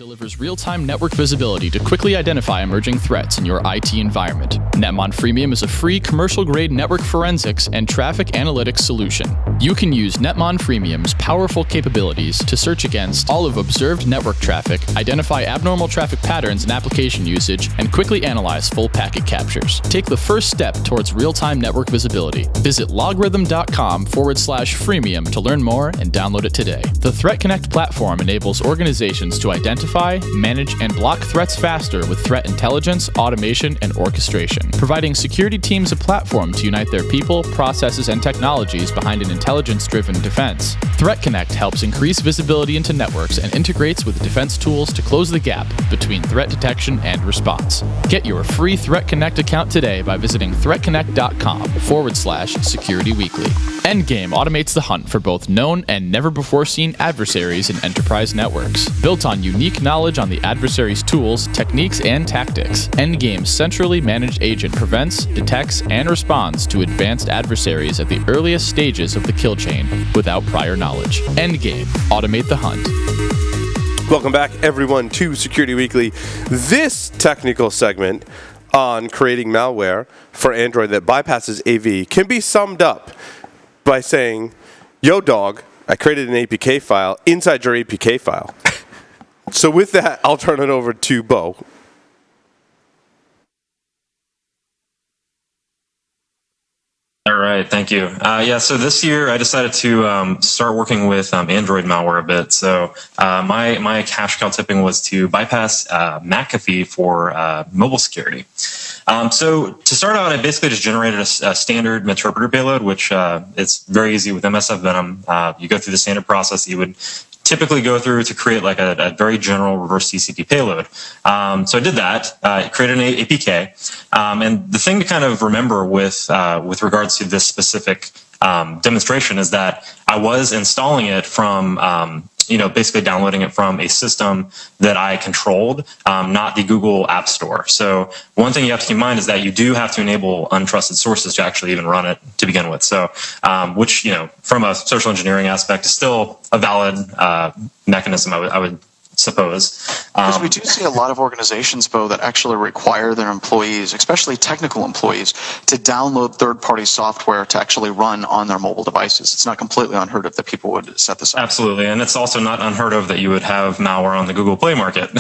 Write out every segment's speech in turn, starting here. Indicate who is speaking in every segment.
Speaker 1: delivers real-time network visibility to quickly identify emerging threats in your IT environment. Netmon Freemium is a free commercial-grade network forensics and traffic analytics solution. You can use Netmon Freemium's powerful capabilities to search against all of observed network traffic, identify abnormal traffic patterns in application usage, and quickly analyze full packet captures. Take the first step towards real-time network visibility. Visit logarithm.com/freemium to learn more and download it today. The Threat Connect platform enables organizations to identify, manage, and block threats faster with threat intelligence, automation, and orchestration, providing security teams a platform to unite their people, processes, and technologies behind an intelligence-driven defense. Threat Connect helps increase visibility into networks and integrates with defense tools to close the gap between threat detection and response. Get your free Threat Connect account today by visiting threatconnect.com/securityweekly. Endgame automates the hunt for both known and never-before-seen adversaries in enterprise networks. Built on unique knowledge on the adversary's tools, techniques, and tactics, Endgame's centrally managed agent prevents, detects, and responds to advanced adversaries at the earliest stages of the kill chain without prior knowledge. Endgame, automate the hunt.
Speaker 2: Welcome back, everyone, to Security Weekly. This technical segment on creating malware for Android that bypasses AV can be summed up by saying, yo dog, I created an APK file inside your APK file. So with that, I'll turn it over to Beau.
Speaker 3: All right, thank you. So this year I decided to start working with Android malware a bit. So my cash cow tipping was to bypass McAfee for mobile security. So to start out, I basically just generated a standard Meterpreter payload, which it's very easy with msfvenom. You go through the standard process you would typically go through to create like a very general reverse TCP payload. So I did that, created an APK. And the thing to kind of remember with regards to this specific demonstration is that I was installing it from basically downloading it from a system that I controlled, not the Google App Store. So one thing you have to keep in mind is that you do have to enable untrusted sources to actually even run it to begin with. So, which, from a social engineering aspect is still a valid mechanism, I would suppose.
Speaker 4: Because we do see a lot of organizations, Beau, that actually require their employees, especially technical employees, to download third-party software to actually run on their mobile devices. It's not completely unheard of that people would set this up.
Speaker 3: Absolutely, and it's also not unheard of that you would have malware on the Google Play Market.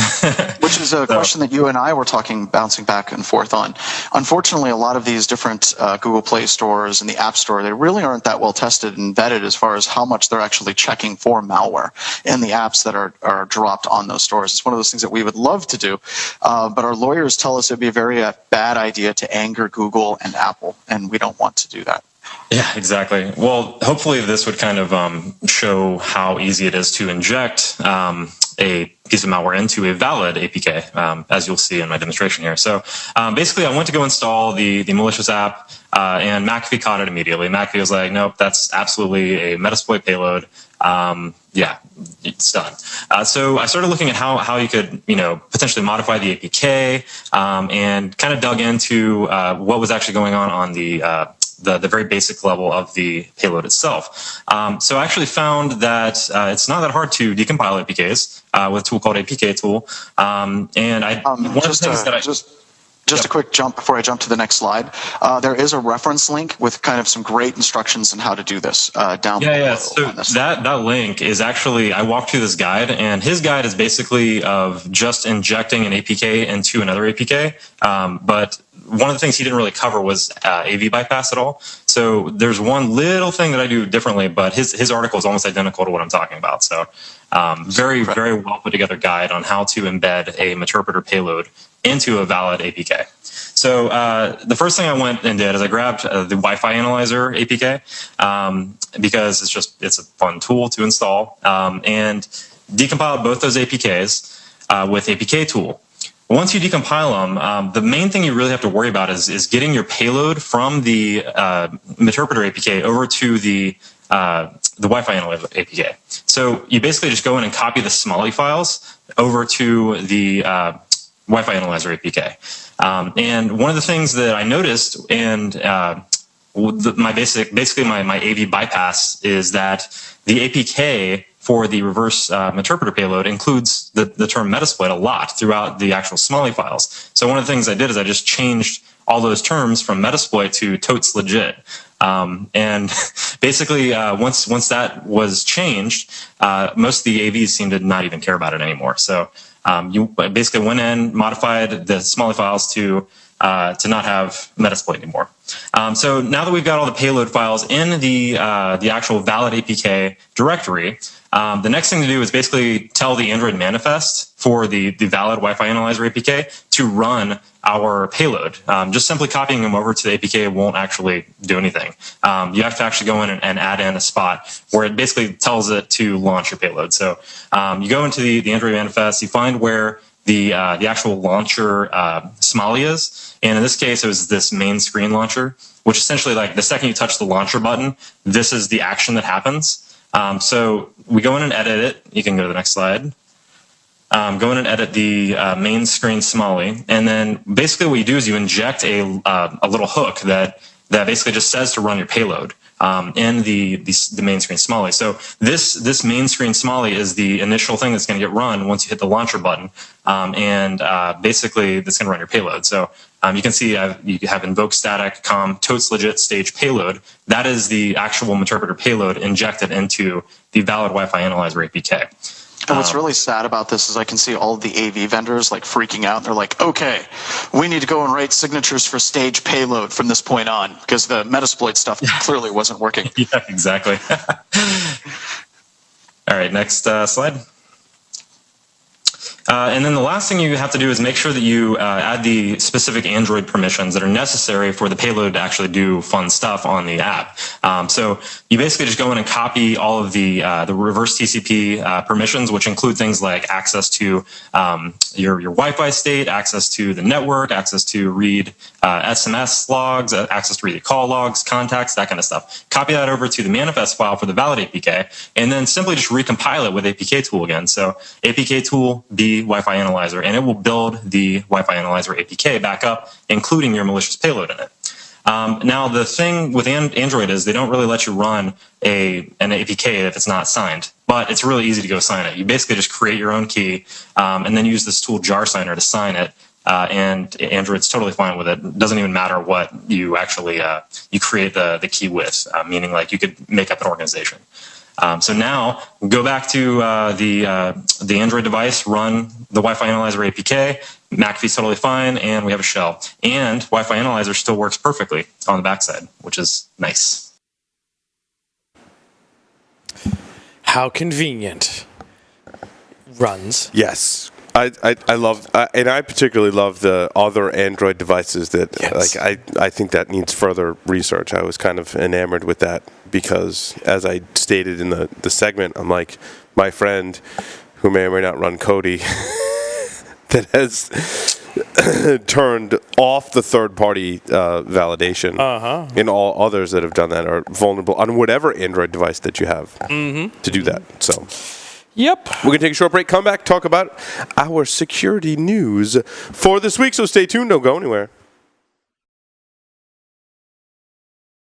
Speaker 4: Which is a question that you and I were bouncing back and forth on. Unfortunately, a lot of these different Google Play stores and the App Store, they really aren't that well tested and vetted as far as how much they're actually checking for malware in the apps that are dropped on those stores. It's one of those things that we would love to do, but our lawyers tell us it'd be a very bad idea to anger Google and Apple, and we don't want to do that.
Speaker 3: Yeah, exactly. Well, hopefully this would kind of show how easy it is to inject a piece of malware into a valid APK, as you'll see in my demonstration here. So basically, I went to go install the malicious app, and McAfee caught it immediately. McAfee was like, nope, that's absolutely a Metasploit payload. Yeah, it's done. So I started looking at how you could, potentially modify the APK, and kind of dug into what was actually going on the very basic level of the payload itself. So I actually found that it's not that hard to decompile APKs with a tool called APK tool.
Speaker 4: Just a quick jump before I jump to the next slide. There is a reference link with kind of some great instructions on how to do this down below.
Speaker 3: Yeah. So that link is actually, I walked through this guide, and his guide is basically of just injecting an APK into another APK. But one of the things he didn't really cover was AV bypass at all. So there's one little thing that I do differently, but his article is almost identical to what I'm talking about. So very, very well put together guide on how to embed a Meterpreter payload into a valid APK. So the first thing I went and did is I grabbed the Wi-Fi Analyzer APK because it's a fun tool to install, and decompiled both those APKs with APK tool. Once you decompile them, the main thing you really have to worry about is getting your payload from the Meterpreter APK over to the Wi-Fi Analyzer APK. So you basically just go in and copy the Smalley files over to the Wi-Fi Analyzer APK. And one of the things that I noticed, and my AV bypass, is that the APK for the reverse Meterpreter payload includes the term Metasploit a lot throughout the actual Smalley files. So one of the things I did is I just changed all those terms from Metasploit to totes legit. And basically, once that was changed, most of the AVs seemed to not even care about it anymore. So you basically went in, modified the Smalley files to not have Metasploit anymore. So now that we've got all the payload files in the actual valid APK directory, the next thing to do is basically tell the Android manifest for the valid Wi-Fi Analyzer APK to run our payload. Just simply copying them over to the APK won't actually do anything. You have to actually go in and add in a spot where it basically tells it to launch your payload. So you go into the Android manifest, you find where the actual launcher Smalley is, and in this case it was this main screen launcher, which essentially, like, the second you touch the launcher button, this is the action that happens. So we go in and edit it. You can go to the next slide. Go in and edit the main screen Smalley, and then basically what you do is you inject a little hook that basically just says to run your payload in the main screen Smalley. So this main screen Smalley is the initial thing that's going to get run once you hit the launcher button, and basically that's going to run your payload. So you can see you have invoke static com totes legit stage payload. That is the actual Meterpreter payload injected into the valid Wi-Fi Analyzer APK.
Speaker 4: And what's really sad about this is I can see all of the AV vendors like freaking out. They're like, okay, we need to go and write signatures for stage payload from this point on, because the Metasploit stuff clearly wasn't working.
Speaker 3: Yeah, exactly. All right, next slide. And then the last thing you have to do is make sure that you add the specific Android permissions that are necessary for the payload to actually do fun stuff on the app. So you basically just go in and copy all of the reverse TCP permissions, which include things like access to your Wi-Fi state, access to the network, access to read SMS logs, access to read the call logs, contacts, that kind of stuff. Copy that over to the manifest file for the valid APK, and then simply just recompile it with APK tool again. So APK tool B Wi-Fi Analyzer, and it will build the Wi-Fi Analyzer APK back up, including your malicious payload in it. Now, the thing with Android is they don't really let you run an APK if it's not signed, but it's really easy to go sign it. You basically just create your own key and then use this tool Jar Signer to sign it, and Android's totally fine with it. It doesn't even matter what you actually you create the key with, meaning like you could make up an organization. So now go back to the Android device, run the Wi-Fi Analyzer APK, McAfee's totally fine, and we have a shell. And Wi-Fi Analyzer still works perfectly on the backside, which is nice.
Speaker 5: How convenient. Runs.
Speaker 2: Yes. I love, and I particularly love the other Android devices that,
Speaker 5: yes.
Speaker 2: I think that needs further research. I was kind of enamored with that because, as I stated in the segment, I'm like, my friend who may or may not run Kodi that has turned off the third-party validation, and all others that have done that are vulnerable on whatever Android device that you have to do that. So.
Speaker 5: Yep.
Speaker 2: We're going to take a short break, come back, talk about our security news for this week, so stay tuned, don't go anywhere.